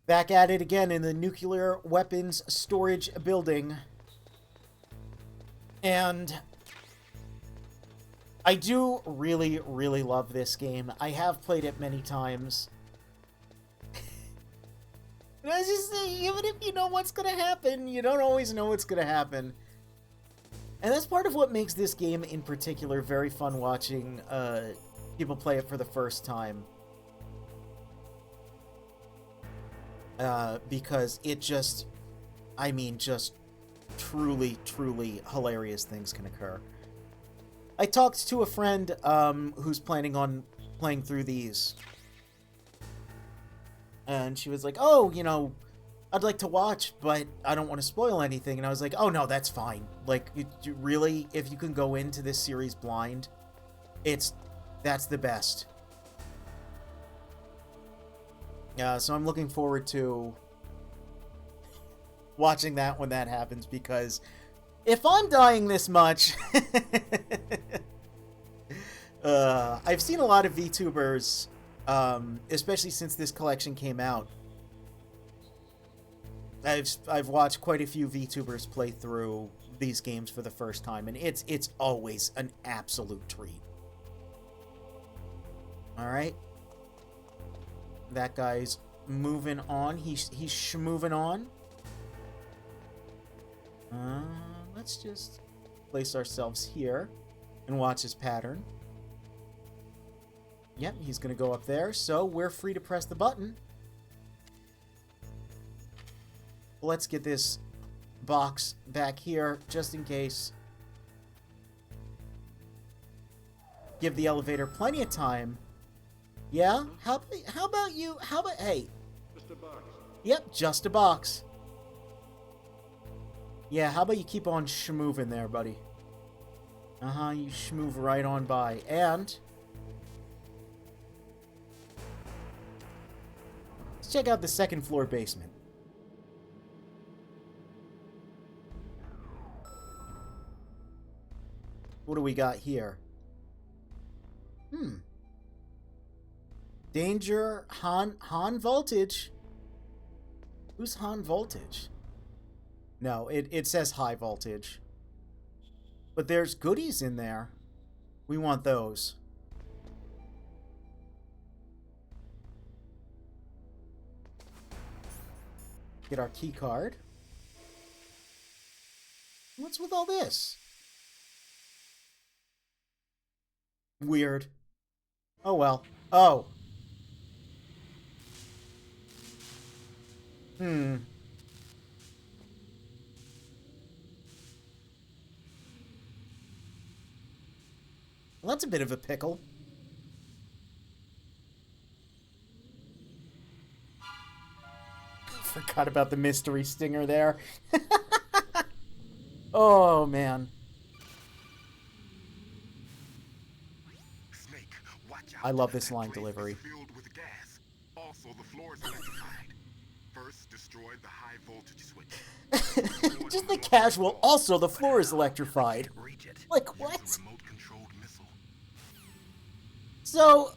Back at it again in the nuclear weapons storage building. And I do really, really love this game. I have played it many times. And I just say, even if you know what's going to happen, you don't always know what's going to happen. And that's part of what makes this game in particular very fun watching people play it for the first time. Because it just, I mean, just truly, truly hilarious things can occur. I talked to a friend who's planning on playing through these. And she was like, oh, you know, I'd like to watch, but I don't want to spoil anything. And I was like, oh, no, that's fine. Like, you really, if you can go into this series blind, that's the best. So I'm looking forward to watching that when that happens, because if I'm dying this much... I've seen a lot of VTubers, especially since this collection came out. I've watched quite a few VTubers play through these games for the first time, and it's always an absolute treat. Alright. That guy's moving on. He's moving on. Let's just place ourselves here and watch his pattern. Yep, he's going to go up there, so we're free to press the button. Let's get this box back here, just in case. Give the elevator plenty of time. Yeah? How about you? Hey. Just a box. Yep, just a box. Yeah, how about you keep on schmooving there, buddy? Uh-huh, you schmoove right on by. And... let's check out the second floor basement. What do we got here? Danger, Han Voltage. Who's Han Voltage? No, it says High Voltage. But there's goodies in there. We want those. Get our key card. What's with all this? Weird. Oh well. Oh. Well, that's a bit of a pickle. Forgot about the mystery stinger there. Oh, man. Snake, watch out. I love this line delivery. Filled with gas. Also, the floor is electrified. First, destroy the high voltage switch. Just the casual. Also, the floor is electrified. Reach it. Like, what? Use a remote-controlled missile. So,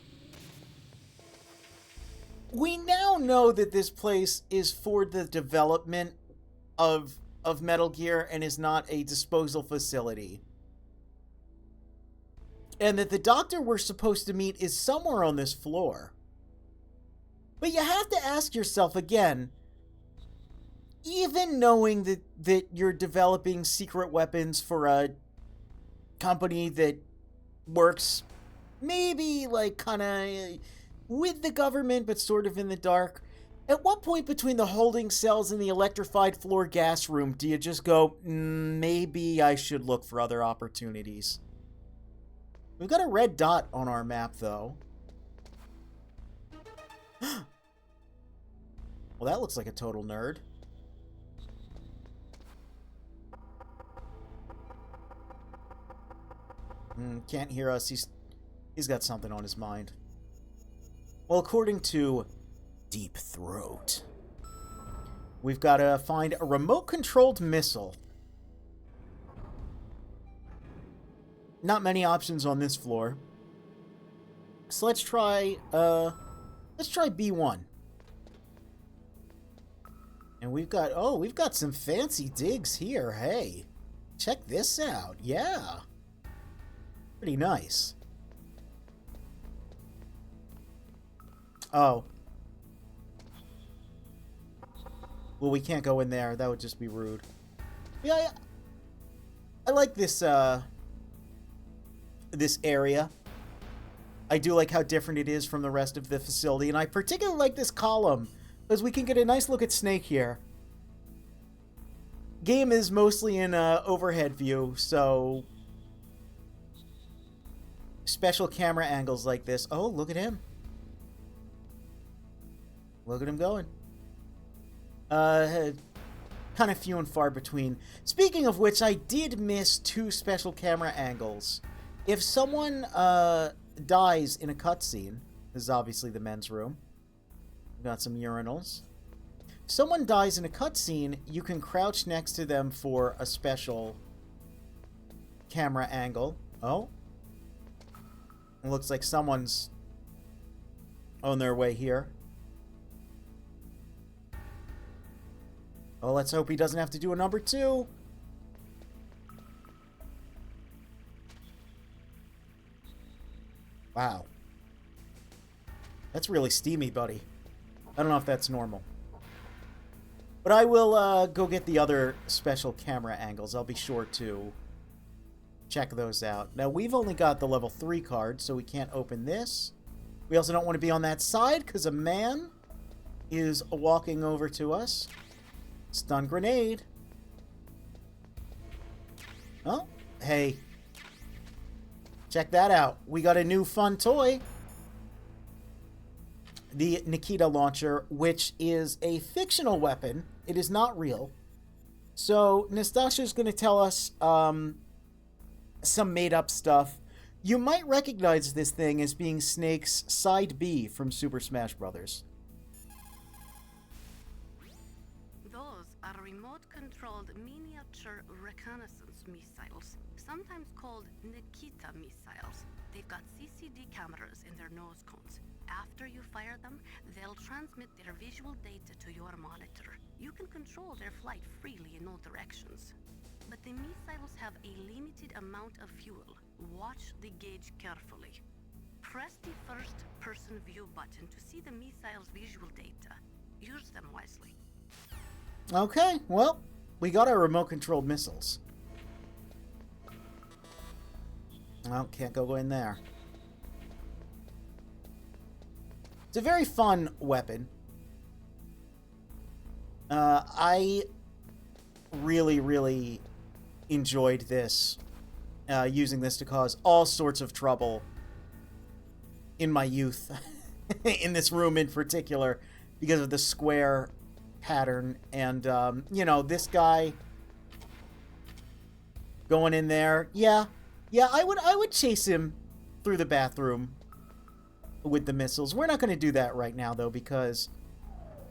we now know that this place is for the development of Metal Gear and is not a disposal facility. And that the doctor we're supposed to meet is somewhere on this floor. But you have to ask yourself again, even knowing that you're developing secret weapons for a company that works maybe like kind of with the government but sort of in the dark, at what point between the holding cells and the electrified floor gas room do you just go, maybe I should look for other opportunities? We've got a red dot on our map, though. Well, that looks like a total nerd. Can't hear us. He's got something on his mind. Well, according to Deep Throat, we've got to find a remote-controlled missile. Not many options on this floor. So let's try B1. And we've got some fancy digs here. Hey, check this out. Yeah. Pretty nice. Oh. Well, we can't go in there. That would just be rude. Yeah, I like this, this area. I do like how different it is from the rest of the facility, and I particularly like this column, because we can get a nice look at Snake here. Game is mostly in overhead view, so special camera angles like this. Oh, look at him. Look at him going. Kind of few and far between. Speaking of which, I did miss 2 special camera angles. If someone dies in a cutscene, this is obviously the men's room. We've got some urinals. Someone dies in a cutscene, you can crouch next to them for a special camera angle. Oh. It looks like someone's on their way here. Oh, let's hope he doesn't have to do a number 2. Wow. That's really steamy, buddy. I don't know if that's normal. But I will go get the other special camera angles. I'll be sure to check those out. Now, we've only got the level 3 card, so we can't open this. We also don't want to be on that side, because a man is walking over to us. Stun grenade. Oh, hey. Check that out. We got a new fun toy. The Nikita launcher, which is a fictional weapon. It is not real. So, Nastasha's going to tell us some made-up stuff. You might recognize this thing as being Snake's Side B from Super Smash Bros. Those are remote-controlled miniature reconnaissance missiles, sometimes called Nikita missiles. They've got CCD cameras in their nose cones. After you fire them, they'll transmit their visual data to your monitor. You can control their flight freely in all directions. But the missiles have a limited amount of fuel. Watch the gauge carefully. Press the first-person view button to see the missile's visual data. Use them wisely. Okay, well, we got our remote-controlled missiles. Well, can't go in there. It's a very fun weapon. I really enjoyed this. Using this to cause all sorts of trouble in my youth. In this room in particular. Because of the square pattern. And, you know, this guy going in there. Yeah, I would chase him through the bathroom with the missiles. We're not going to do that right now, though, because,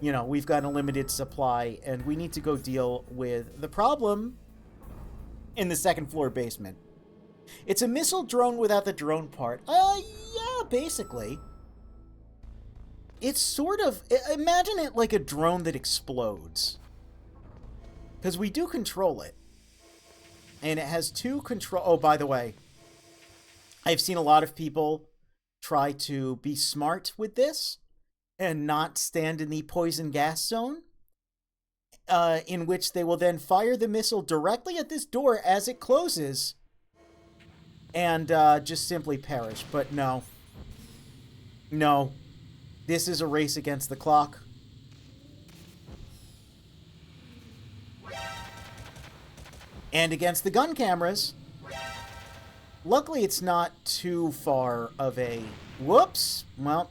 you know, we've got a limited supply, and we need to go deal with the problem in the second floor basement. It's a missile drone without the drone part. Yeah, basically. It's sort of... Imagine it like a drone that explodes. Because we do control it. And it has 2 control... Oh, by the way, I've seen a lot of people try to be smart with this and not stand in the poison gas zone, in which they will then fire the missile directly at this door as it closes and just simply perish. But no. No. This is a race against the clock. And against the gun cameras. Luckily, it's not too far of a... Whoops! Well,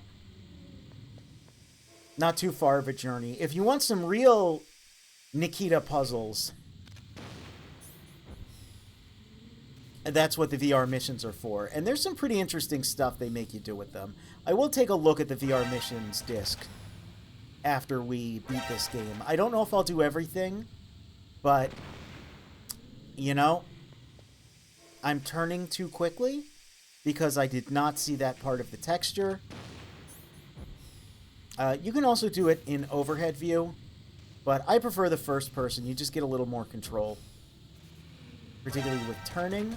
not too far of a journey. If you want some real Nikita puzzles, that's what the VR missions are for. And there's some pretty interesting stuff they make you do with them. I will take a look at the VR missions disc after we beat this game. I don't know if I'll do everything, but, you know... I'm turning too quickly because I did not see that part of the texture. You can also do it in overhead view. But I prefer the first person. You just get a little more control. Particularly with turning.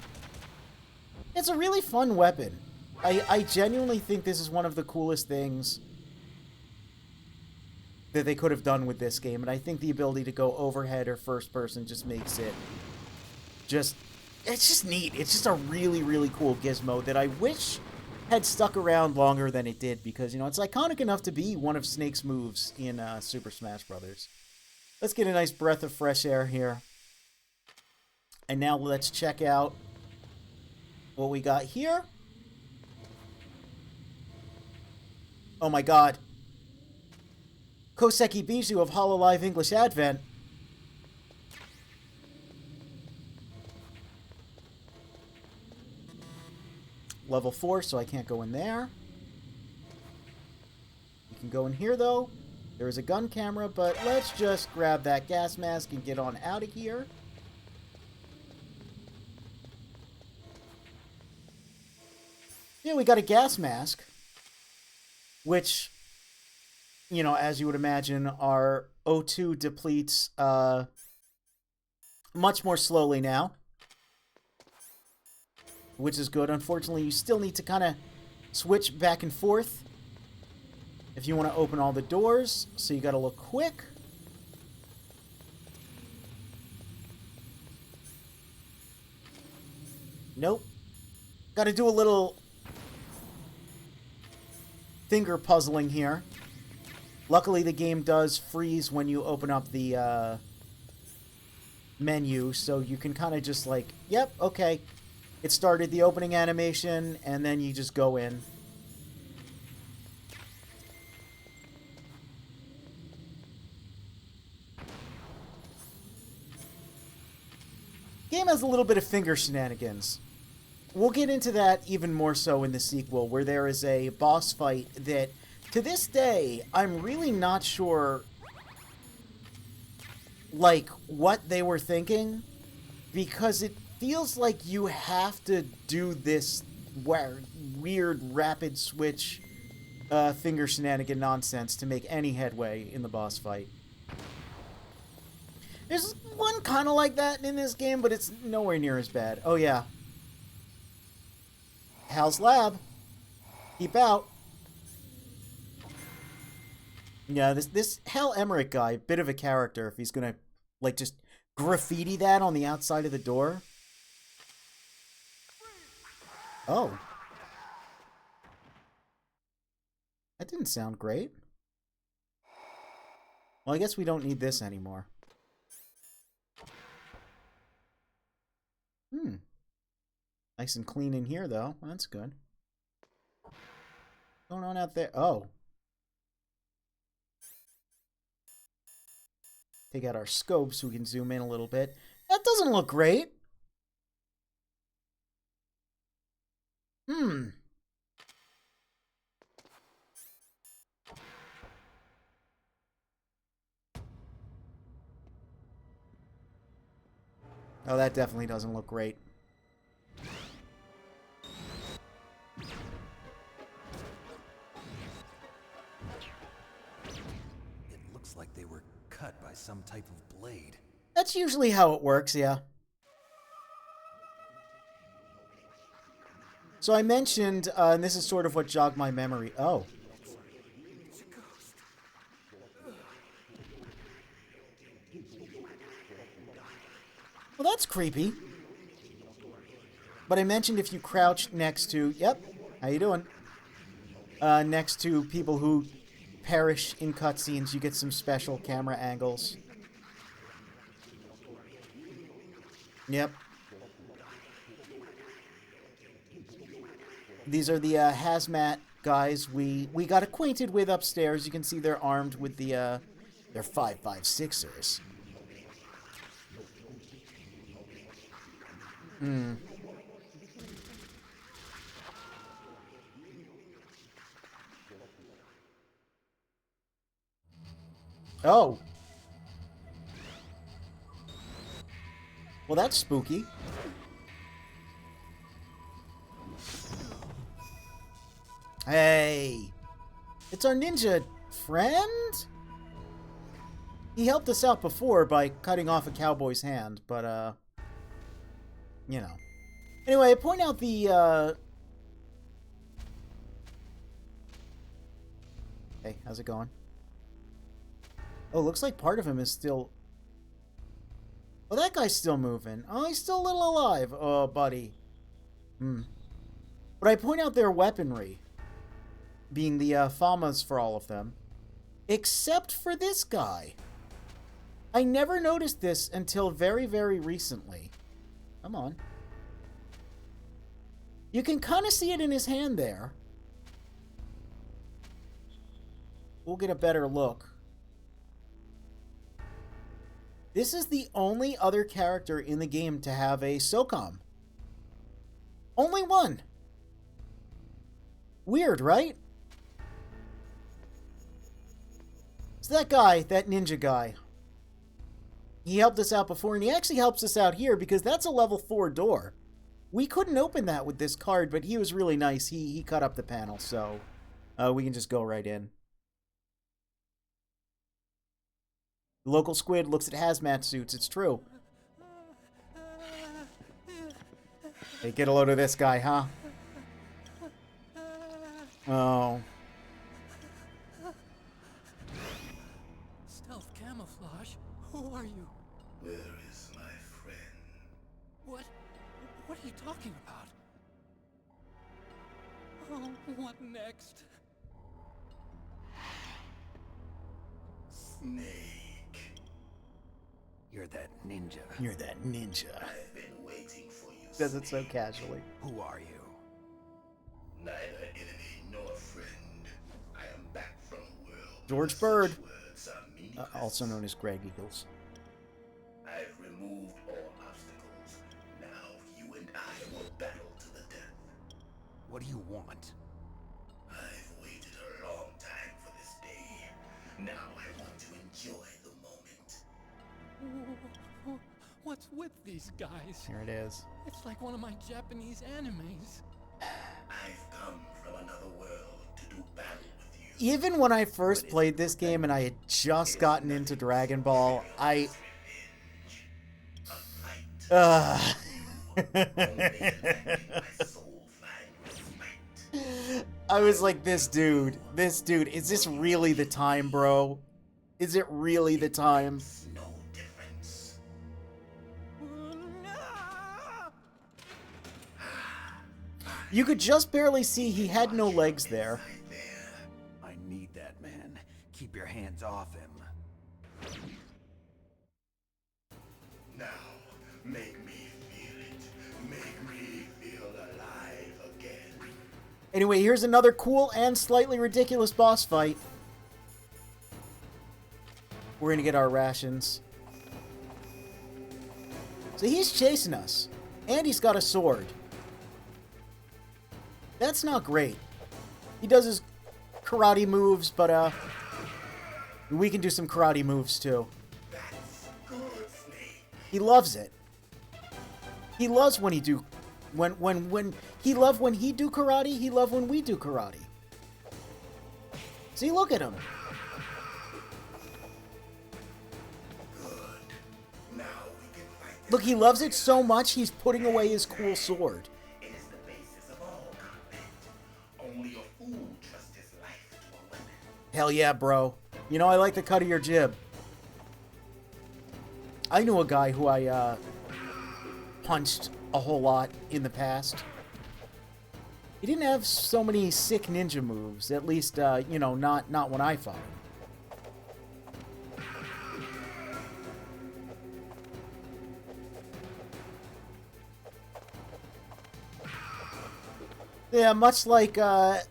It's a really fun weapon. I genuinely think this is one of the coolest things that they could have done with this game. And I think the ability to go overhead or first person just makes it just... It's just neat. It's just a really, really cool gizmo that I wish had stuck around longer than it did. Because, you know, it's iconic enough to be one of Snake's moves in Super Smash Bros. Let's get a nice breath of fresh air here. And now let's check out what we got here. Oh my god. Koseki Bijou of Hololive English Advent. Level 4, so I can't go in there. You can go in here, though. There is a gun camera, but let's just grab that gas mask and get on out of here. Yeah, we got a gas mask, which, you know, as you would imagine, our O2 depletes much more slowly now, which is good. Unfortunately, you still need to kind of switch back and forth if you want to open all the doors, so you got to look quick. Nope. Got to do a little finger puzzling here. Luckily, the game does freeze when you open up the menu, so you can kind of just like, yep, okay. It started the opening animation, and then you just go in. Game has a little bit of finger shenanigans. We'll get into that even more so in the sequel, where there is a boss fight that, to this day, I'm really not sure, like, what they were thinking, because it feels like you have to do this weird rapid switch finger shenanigan nonsense to make any headway in the boss fight. There's one kind of like that in this game, but it's nowhere near as bad. Oh, yeah. Hal's Lab. Keep out. Yeah, this Hal Emmerich guy, bit of a character if he's gonna, like, just graffiti that on the outside of the door. Oh. That didn't sound great. Well, I guess we don't need this anymore. Nice and clean in here, though. Well, that's good. What's going on out there? Oh. Take out our scope so we can zoom in a little bit. That doesn't look great. Oh, that definitely doesn't look great. It looks like they were cut by some type of blade. That's usually how it works, yeah. So I mentioned, and this is sort of what jogged my memory. Oh. Well, that's creepy. But I mentioned if you crouch next to... Yep, how you doing? Next to people who perish in cutscenes, you get some special camera angles. Yep. These are the hazmat guys we got acquainted with upstairs. You can see they're armed with the their 5.56ers. Oh. Well, that's spooky. Hey. It's our ninja friend? He helped us out before by cutting off a cowboy's hand, but, you know. Anyway, I point out the, Hey, how's it going? Oh, looks like part of him is still... Oh, that guy's still moving. Oh, he's still a little alive. Oh, buddy. But I point out their weaponry, being the FAMAs for all of them, except for this guy. I never noticed this until very, very recently. Come on. You can kind of see it in his hand there. We'll get a better look. This is the only other character in the game to have a SOCOM. Only one. Weird, right? So that guy, that ninja guy, he helped us out before, and he actually helps us out here because that's a level 4 door. We couldn't open that with this card, but he was really nice. He cut up the panel, so we can just go right in. The local squid looks at hazmat suits. It's true. Hey, get a load of this guy, huh? Oh. Stealth camouflage? Who are you? Where is my friend? What are you talking about? Oh, what next? Snake. You're that ninja. You're that ninja. I've been waiting for you. Says it so casually. Who are you? Neither enemy nor friend. I am back from a world. George where Bird. such words are meaningless. Also known as Greg Eagles. I've removed all obstacles. Now you and I will battle to the death. What do you want? I've waited a long time for this day. Now I want to enjoy the moment. What's with these guys? Here it is. It's like one of my Japanese animes. I've come from another world to do battle with you. Even when I first played this game and I had just gotten into Dragon Ball, I... A fight. I was like, this dude, is this really the time, bro? Is it really the time? No difference. You could just barely see he had no legs there. I need that man. Keep your hands off him. Now, make me feel it. Make me feel alive again. Anyway, here's another cool and slightly ridiculous boss fight. We're gonna get our rations. So he's chasing us. And he's got a sword. That's not great. He does his karate moves, but we can do some karate moves too. That's good, Snake. He loves it. He loves when he do he loved when he do karate, he loved when we do karate. See, look at him. Now we can fight. Look, he loves it so much he's putting away his cool sword. It is the basis of all combat. Only a fool trusts his life to a weapon. Hell yeah, bro. You know, I like the cut of your jib. I knew a guy who I punched a whole lot in the past. He didn't have so many sick ninja moves, at least, you know, not when I fought him. Yeah, much like the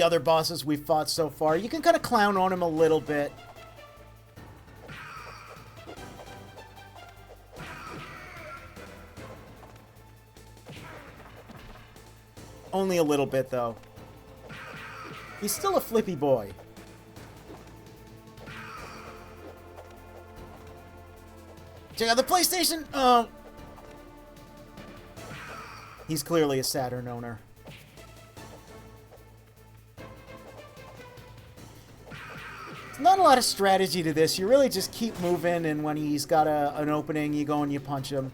other bosses we've fought so far, you can kind of clown on him a little bit. Only a little bit, though. He's still a flippy boy. Check out the PlayStation! Oh! He's clearly a Saturn owner. It's not a lot of strategy to this. You really just keep moving, and when he's got an opening, you go and you punch him.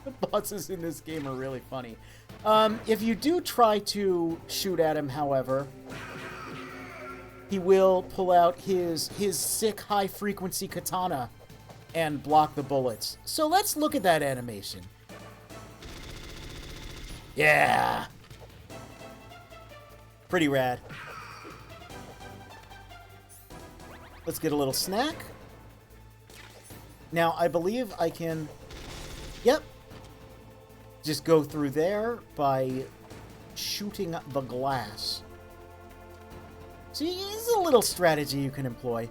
The bosses in this game are really funny. If you do try to shoot at him, however, he will pull out his sick high-frequency katana and block the bullets. So let's look at that animation. Yeah! Pretty rad. Let's get a little snack. Now, I believe I can... Yep. Just go through there by shooting the glass. So there's a little strategy you can employ.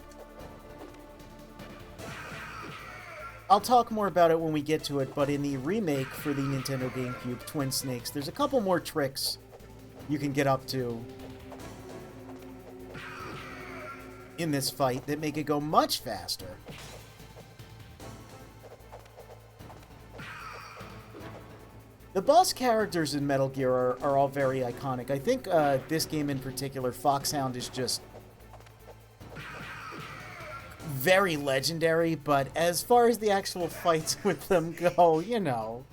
I'll talk more about it when we get to it, but in the remake for the Nintendo GameCube, Twin Snakes, there's a couple more tricks you can get up to in this fight that make it go much faster. The boss characters in Metal Gear are all very iconic. I think this game in particular, Foxhound, is just very legendary, but as far as the actual fights with them go, you know.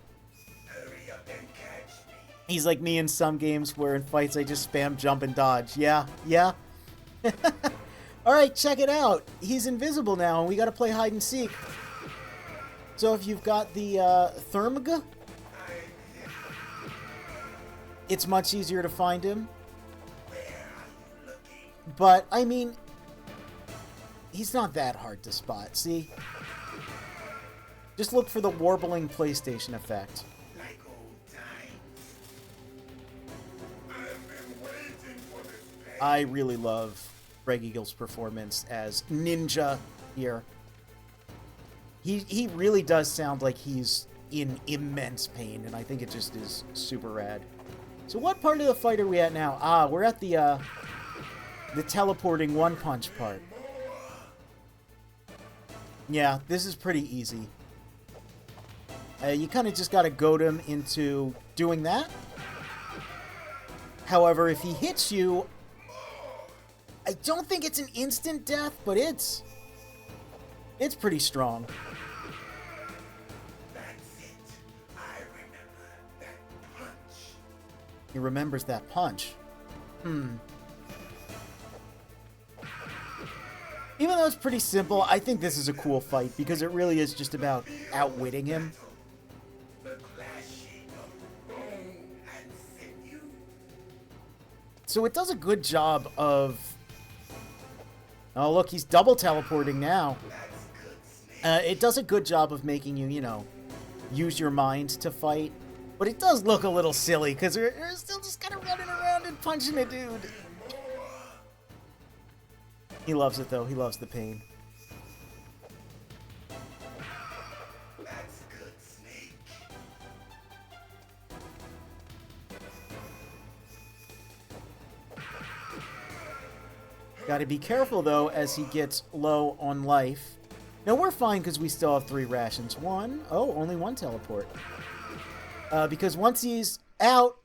Hurry up and catch me. He's like me in some games where in fights I just spam jump and dodge. Yeah, yeah. Alright, check it out. He's invisible now, and we gotta play hide and seek. So if you've got the Thermg, it's much easier to find him. But, I mean, he's not that hard to spot, see? Just look for the warbling PlayStation effect. Like old times. I've been waiting for this day. I really love Greg Eagle's performance as Ninja here. He really does sound like he's in immense pain, and I think it just is super rad. So what part of the fight are we at now? Ah, we're at the teleporting one-punch part. Yeah, this is pretty easy. You kind of just got to goad him into doing that. However, if he hits you, I don't think it's an instant death, but it's pretty strong. That's it. I remember that punch. He remembers that punch. Even though it's pretty simple, I think this is a cool fight because it really is just about outwitting him. The clashing of bone and sinew. So it does a good job of... Oh, look, he's double teleporting now. That's good, Snake. It does a good job of making you, you know, use your mind to fight. But it does look a little silly because we're still just kind of running around and punching a dude. He loves it, though. He loves the pain. That's good, Snake. Gotta be careful, though, as he gets low on life. Now, we're fine because we still have 3 rations. Only one teleport. Because once he's out...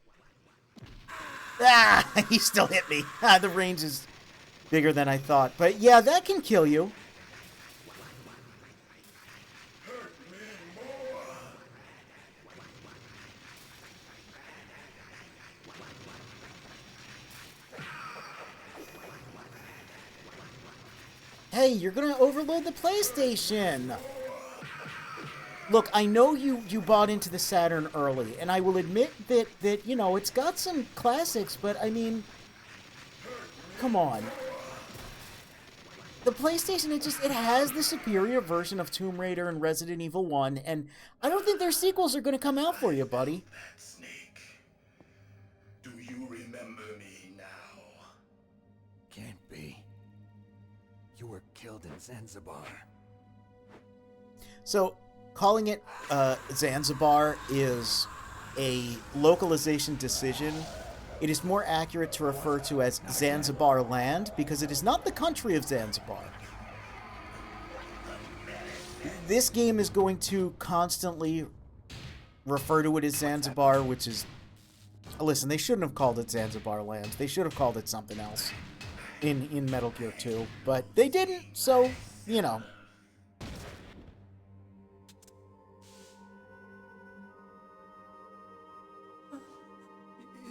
Ah! He still hit me. The range is bigger than I thought. But yeah, that can kill you. Hey, you're gonna overload the PlayStation! Look, I know you bought into the Saturn early, and I will admit that you know, it's got some classics, but I mean, come on. The PlayStation, it has the superior version of Tomb Raider and Resident Evil 1, and I don't think their sequels are gonna come out for you, buddy. That Snake. Do you remember me now? Can't be. You were killed in Zanzibar. So, calling it Zanzibar is a localization decision. It is more accurate to refer to as Zanzibar land because it is not the country of Zanzibar. This game is going to constantly refer to it as Zanzibar, which is... Listen, they shouldn't have called it Zanzibar land. They should have called it something else. in Metal Gear 2, but they didn't, so, you know.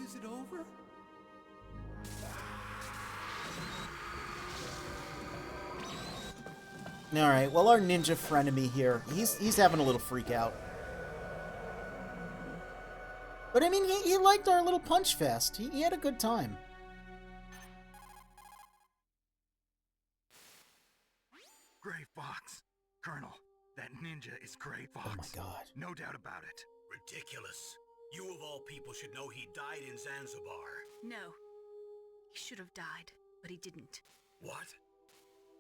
Is it over? Alright, well, our ninja frenemy here, he's having a little freak out. But, I mean, he liked our little punch fest. He had a good time. Gray Fox. Colonel, that ninja is Gray Fox. Oh my god. No doubt about it. Ridiculous. You of all people should know he died in Zanzibar. No. He should have died, but he didn't. What?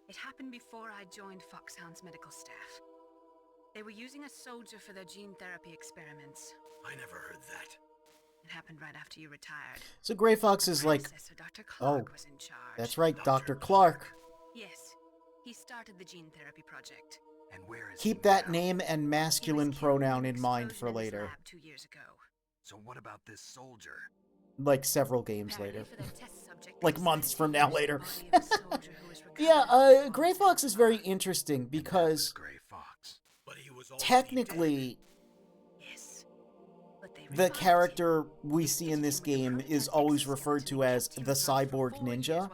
It happened before I joined Foxhound's medical staff. They were using a soldier for their gene therapy experiments. I never heard that. It happened right after you retired. So Gray Fox is like, Predecessor, Dr. Clark was in charge. that's right, Dr. Clark. Yes. He started the gene therapy project. And where is Keep he that now? name and He masculine was killed pronoun in in mind explosion for in his later. lab 2 years ago. So what about this soldier? Like several games Apparently later. for their test subject, Like they months decided from to now use the later. body of a soldier who was Yeah, recovered from Gray Fox is very interesting because Gray Fox. But he was already technically Yes. But they the revived him. character we see in this game is always referred to as the Cyborg Ninja,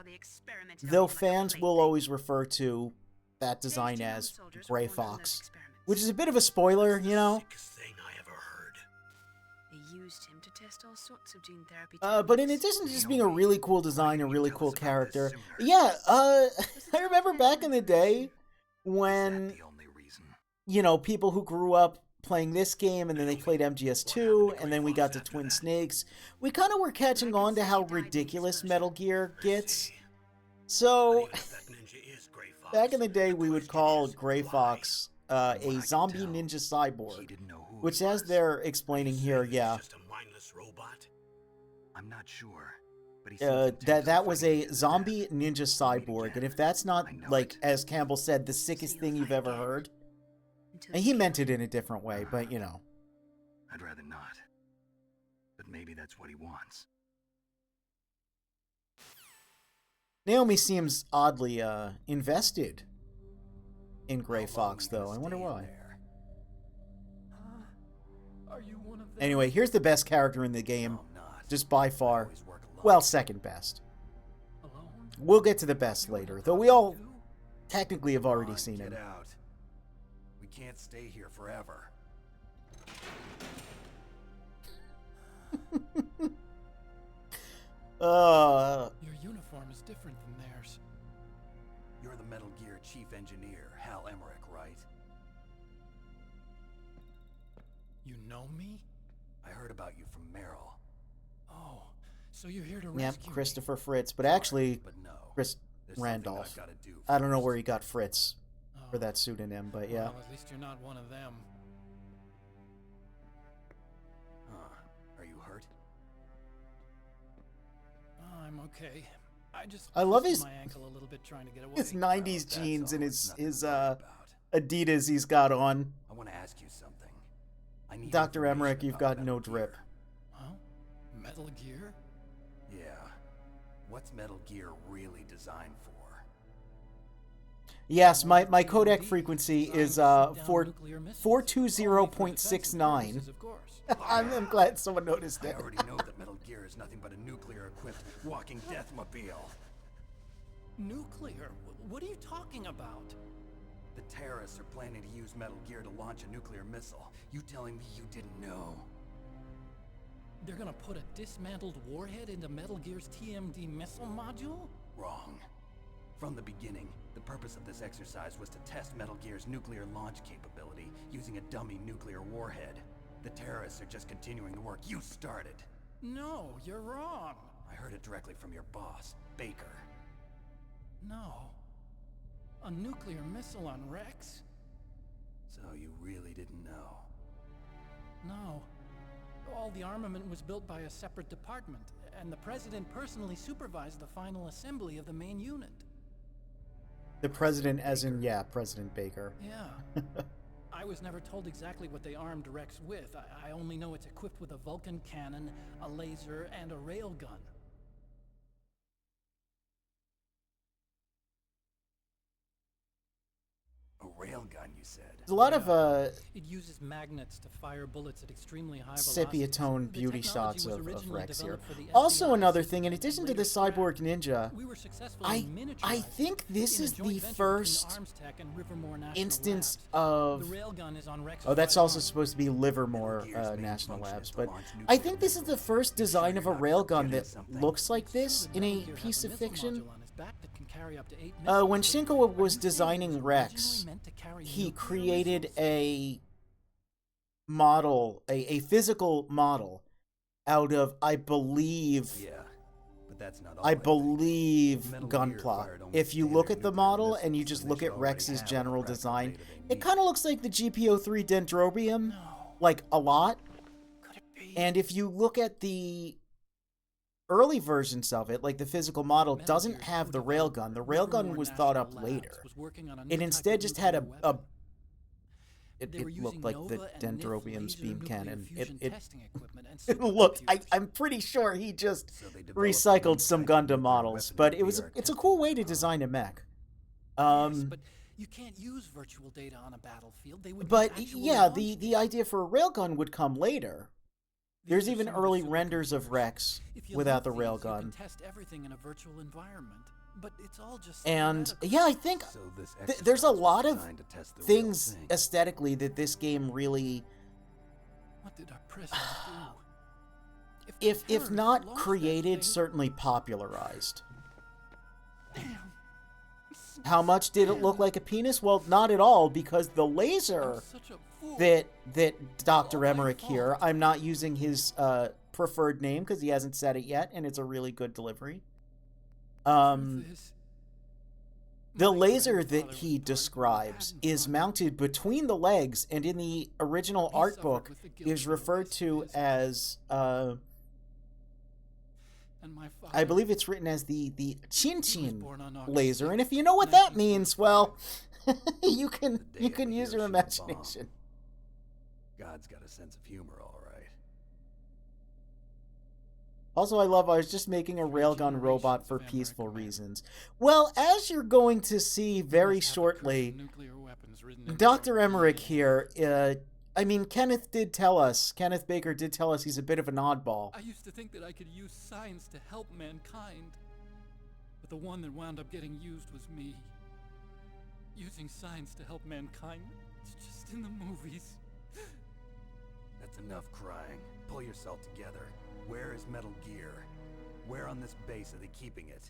though fans will always refer to that design as Gray Fox, which is a bit of a spoiler, you know? Sickest thing I ever heard. They used him to test all sorts of gene therapy. But in techniques. addition to just being a really cool design, a really cool character, yeah, I remember back in the day Is when, that the only reason? you know, people who grew up playing this game and then they played MGS2 and then we got to Twin Snakes, we kind of were catching on to how ridiculous Metal Gear gets. So, But that ninja is Gray Fox. back in the day, we would call Question is, Gray why? Fox a can zombie tell, ninja He cyborg, didn't know who which, he as was. they're explaining You here, say this is yeah, just a mindless robot? I'm not sure. But he seems intent that on was fighting a to the zombie death. ninja cyborg, and if that's not, I know like, it. as Campbell said, the sickest thing you've ever heard, Until and he meant it in a different way, but, you know. I'd rather not. But maybe that's what he wants. Naomi seems oddly, invested in Gray How long Fox, you gonna though. I wonder stay in why. there? Are you one of them? Anyway, here's the best character in the game, No, I'm not. just by I far. always work alone. Well, second best. Alone? We'll get to the best later, though we all You? technically have Come already on, seen get him. out. We can't stay here forever. Your uniform is different than theirs. You're the Metal Gear chief engineer, Hal Emmerich, right? You know me? I heard about you from Merrill. Oh, so you're here to Yep, rescue me. Christopher Fritz, but actually, But no. Chris There's something Randolph. I've gotta do I don't know first. where he got Fritz for Oh, that pseudonym, but yeah. Well, at least you're not one of them. Huh. Are you hurt? Oh, I'm okay. I just I love twisted his- my ankle a little bit trying to get away. His Well, 90s that's jeans all. and It's nothing his to worry about. Adidas he's got on. I want to ask you something. I need Dr. information Emmerich, you've about got no Metal drip. Gear. Huh? Metal Gear? Yeah. What's Metal Gear really designed for? Yes, my More codec TNT, frequency designed is to shoot down 420.69. nuclear missiles. Only for defensive purposes, of course. I'm glad someone noticed I it. already know that Metal Gear is nothing but a nuclear-equipped walking deathmobile. Nuclear? What are you talking about? The terrorists are planning to use Metal Gear to launch a nuclear missile. You telling me you didn't know? They're gonna put a dismantled warhead into Metal Gear's TMD missile module? Wrong. From the beginning, the purpose of this exercise was to test Metal Gear's nuclear launch capability using a dummy nuclear warhead. The terrorists are just continuing the work you started. No, you're wrong. I heard it directly from your boss, Baker. No. A nuclear missile on Rex? So you really didn't know? No. All the armament was built by a separate department, and the president personally supervised the final assembly of the main unit. The president, as in, yeah, President Baker. Yeah. I was never told exactly what they armed Rex with. I only know it's equipped with a Vulcan cannon, a laser, and a railgun. railgun, you said. There's a lot of It uses magnets to fire bullets at extremely high sepia velocities. tone The beauty technology shots was of originally Rex here. developed for the Also, FBI another system thing, in and addition to later the scrapped. Cyborg Ninja, We were successfully I miniaturized think this in a is joint the venture between first Armstech and Rivermore National instance Labs. of. The railgun is on Rex's Oh, that's right also arm. supposed to be Livermore Metal Gear's main National function Labs, is to but launch I nuclear think this is the missiles. first You design sure of a you're not railgun forgetting that something? looks like It's true this that in Metal a Gear has piece a of missile fiction. module on his back that can carry up to 8 When missiles, but Shinko are was you saying it designing was Rex, originally meant to carry he nuclear created missiles? a model, a physical model, out of, I believe, Yeah, but that's not all. I think. believe Metal Gear Gunpla. fired only If you look standard at the nuclear model and you missiles, just and they look should at already Rex's have general the practical design, data they it need. kind of looks like the GPO-3 Dendrobium, No. like a lot. Could it be? And if you look at the early versions of it, like the physical model Metal doesn't Gear's have the co-developed railgun. The Livermore railgun was thought National up Labs later. was working on a new It type instead of just had nuclear a weapon. They were it using looked like the Nova and NIF Dendrobium's laser beam nuclear cannon. fusion It testing equipment and it looked. supercomputers. I'm pretty sure he just So they developed recycled one some type of Gundam nuclear models, weapon but that it was we are it's a testing cool way to on. design a mech. Yes, but you can't use virtual data on a battlefield. They would But be actual yeah, launch the data. idea for a railgun would come later. There's These are even some of the early renders of supercomputers. Rex If you without the link these, you can railgun. test everything in a virtual environment, but it's all just And theoretical. yeah, I think So this there's a exercise was lot of designed to test the real things thing. aesthetically that this game really, What did our president do? the if terrorists not launched that created, thing- certainly popularized. Damn. How much did it look like a penis? Well, not at all, because the laser I'm such a fool. that Dr. All my Emmerich here, fault. I'm not using his preferred name because he hasn't said it yet, and it's a really good delivery. Truth is, The my laser grandfather that was he part of the describes Manhattan is Project. mounted between the legs, and in the original He art suffered book with the guilt is of referred his to business. as, And my father, I believe it's written as the Chin he was Chin born on August laser. 6th, And if you know what that means, 1945. well, you The can day of the use your Hiroshima bomb. imagination. God's got a sense of humor, all right. Also, I was just making a Three railgun robot generations for of peaceful American men. reasons. Well, as you're going to see very Must have a curse shortly, of nuclear weapons written into Dr. their Emmerich DNA. here, I mean, Kenneth Baker did tell us he's a bit of an oddball. I used to think that I could use science to help mankind. But the one that wound up getting used was me. Using science to help mankind, it's just in the movies. That's enough crying. Pull yourself together. Where is Metal Gear? Where on this base are they keeping it?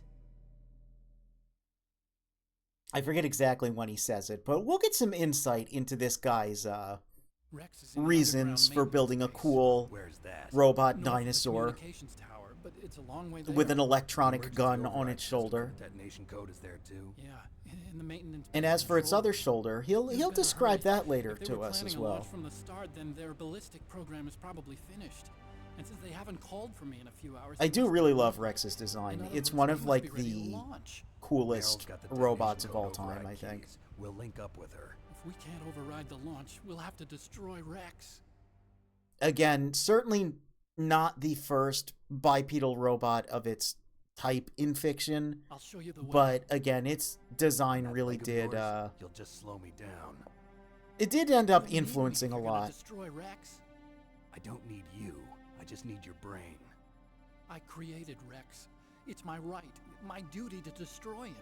I forget exactly when he says it, but we'll get some insight into this guy's Rex is in an reasons underground for building a maintenance base. cool Where's that? robot North of the dinosaur communications tower, but it's a long way with there. an electronic Emergency gun on override its system shoulder. for detonation code is there too. Yeah, in the maintenance. And bay as for its control other room. shoulder, he'll You'd he'll better describe hurry. that later If they to were us as planning a well. launch from the start, then their ballistic program is probably finished. And since they haven't called for me in a few hours, I they do must really be love ready. Rex's In design. other It's words, one they of must like be ready to the launch. coolest Meryl's got the robots detonation of all code time, override I think. keys. We'll link up with her. If we can't override the launch, we'll have to destroy Rex. Again, certainly not the first bipedal robot of its type in fiction, I'll show you the way. but again, its design That really leg of did yours, you'll just slow me down. it did end up You'll need me influencing if a you're gonna lot. Destroy Rex. I don't need you. I just need your brain. I created Rex. It's my right, my duty to destroy him.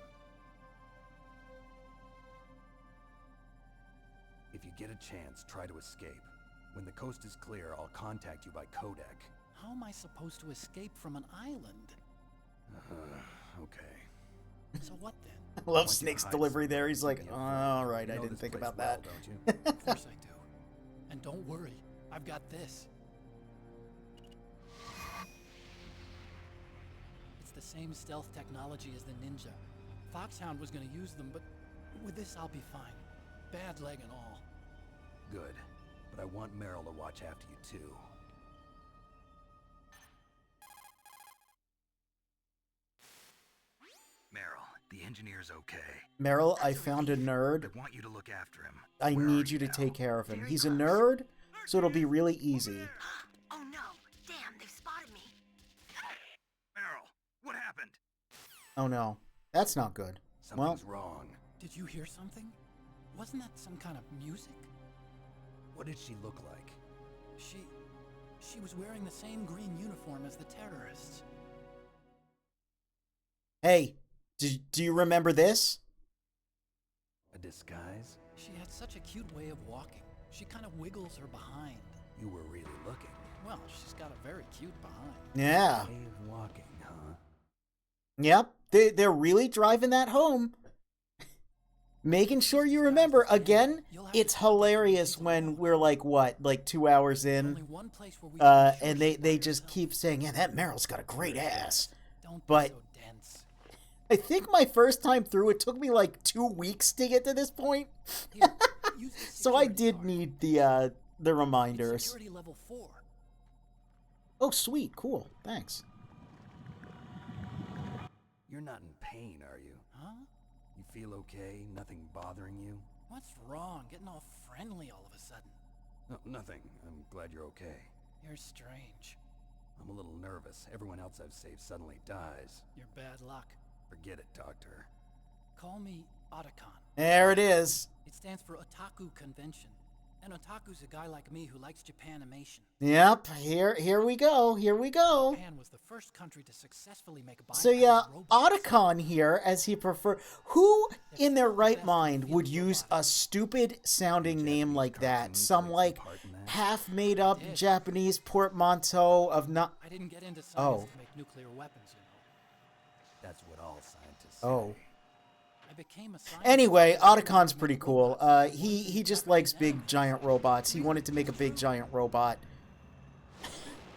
If you get a chance, try to escape. When the coast is clear, I'll contact you by codec. How am I supposed to escape from an island? Okay. So what then? I love you to Snake's hide delivery somewhere there. He's like, in the all right, You I know didn't this think place about well, that. don't you? Of course I do. And don't worry, I've got this. It's the same stealth technology as the Ninja. Foxhound was gonna use them, but with this I'll be fine. Bad leg and all. Good. But I want Meryl to watch after you too. Meryl, the engineer's okay. Meryl, I found a nerd. I want you to look after him. I Where need are you to now? take care of him. Very He's a close. nerd, so it'll be really easy. Oh no! Damn, they've spotted me. Meryl, what happened? Oh no, that's not good. Well, Something's wrong. Did you hear something? Wasn't that some kind of music? What did she look like? She was wearing the same green uniform as the terrorists. Hey, do you remember this? A disguise? She had such a cute way of walking. She kind of wiggles her behind. You were really looking. Well, she's got a very cute behind. Yeah. Way of walking, huh? Yep. They're really driving that home. Making sure you remember. Again, it's hilarious when we're like, what, like 2 hours in? Only one place where we can be sure And she's by they just herself. keep saying, yeah, that Meryl's got a great ass. Don't but- be so dense. I think my first time through, it took me like 2 weeks to get to this point. Here, use this So I security did card. need the It's reminders. security level 4. Oh, sweet. Cool. Thanks. You're not in pain, are you? Huh? You feel okay? Nothing bothering you? What's wrong? Getting all friendly all of a sudden. No, nothing. I'm glad you're okay. You're strange. I'm a little nervous. Everyone else I've saved suddenly dies. You're bad luck. Forget it, Doctor. Call me Otacon. There it is. It stands for Otaku Convention. And Otaku's a guy like me who likes Japanimation. Yep. Here we go. Here we go. Japan was the first country to successfully make So yeah, bipedal robots. Otacon here, as he prefer. Who in their right mind would use a stupid sounding name like that? Some like half made up Japanese portmanteau of not. I didn't get into science Oh. to make nuclear weapons, you know. That's what all scientists say. Oh. I became a scientist. Anyway, because I wanted Otacon's to pretty make cool. robots. He just likes big giant robots. He wanted to make a big giant robot.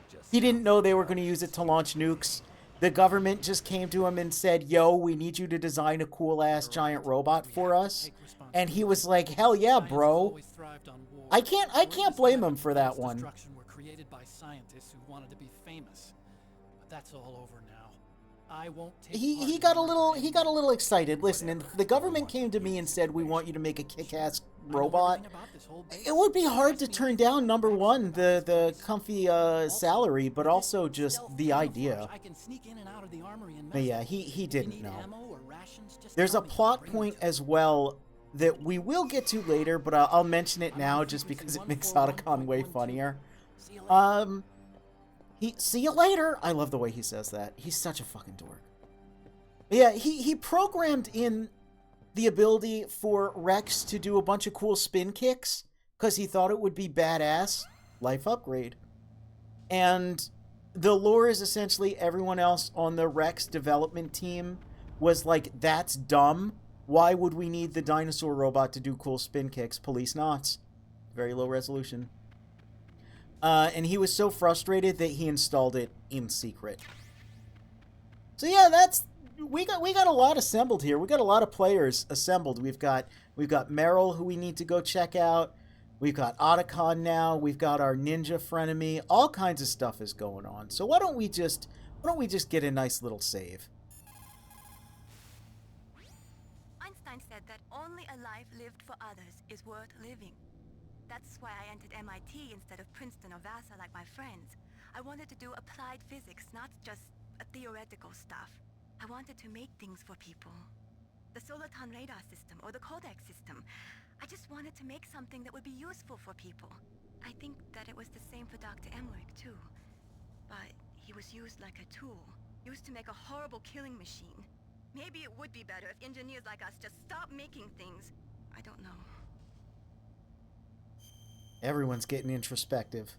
Just He didn't know they were going to use it to launch nukes. The government just came to him and said, "Yo, we need you to design a cool ass giant robot for us." And he was like, "Hell yeah, Science has bro." always thrived on war. I can't blame him for that Mass one. Destruction were created by scientists who wanted to be famous. But that's all over now. I won't take He part in got a murder little anymore. excited. Listen, and the government came to me and said, "We want you to make a kick-ass I know robot." everything about this whole base. It would be hard to Ask me turn anything. down, number one, the comfy Also, salary, but with also this just stealth the idea. camouflage, I can sneak in and out of the armory and But mess yeah, with he If you didn't need know. ammo or rations, just There's tell a me, I'll plot bring point them to as you. well that we will get to later, but I'll mention it I'm now on just frequency because it makes 141.12. Otacon way funnier. See you later. See you later. I love the way he says that. He's such a fucking dork. But yeah, he programmed in the ability for Rex to do a bunch of cool spin kicks because he thought it would be badass. Life upgrade. And the lore is essentially everyone else on the Rex development team was like, "That's dumb. Why would we need the dinosaur robot to do cool spin kicks? Police knots." Very low resolution. And he was so frustrated that he installed it in secret. So yeah, we got a lot assembled here. We got a lot of players assembled. We've got Meryl, who we need to go check out. We've got Otacon now. We've got our ninja frenemy. All kinds of stuff is going on. So why don't we just get a nice little save? Einstein said that only a life lived for others is worth living. That's why I entered MIT instead of Princeton or Vassar like my friends. I wanted to do applied physics, not just theoretical stuff. I wanted to make things for people. The Soliton radar system or the Kodak system. I just wanted to make something that would be useful for people. I think that it was the same for Dr. Emmerich too. But he was used like a tool, used to make a horrible killing machine. Maybe it would be better if engineers like us just stopped making things. I don't know. Everyone's getting introspective.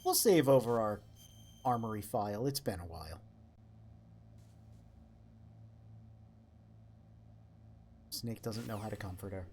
We'll save over our armory file. It's been a while. Snake doesn't know how to comfort her.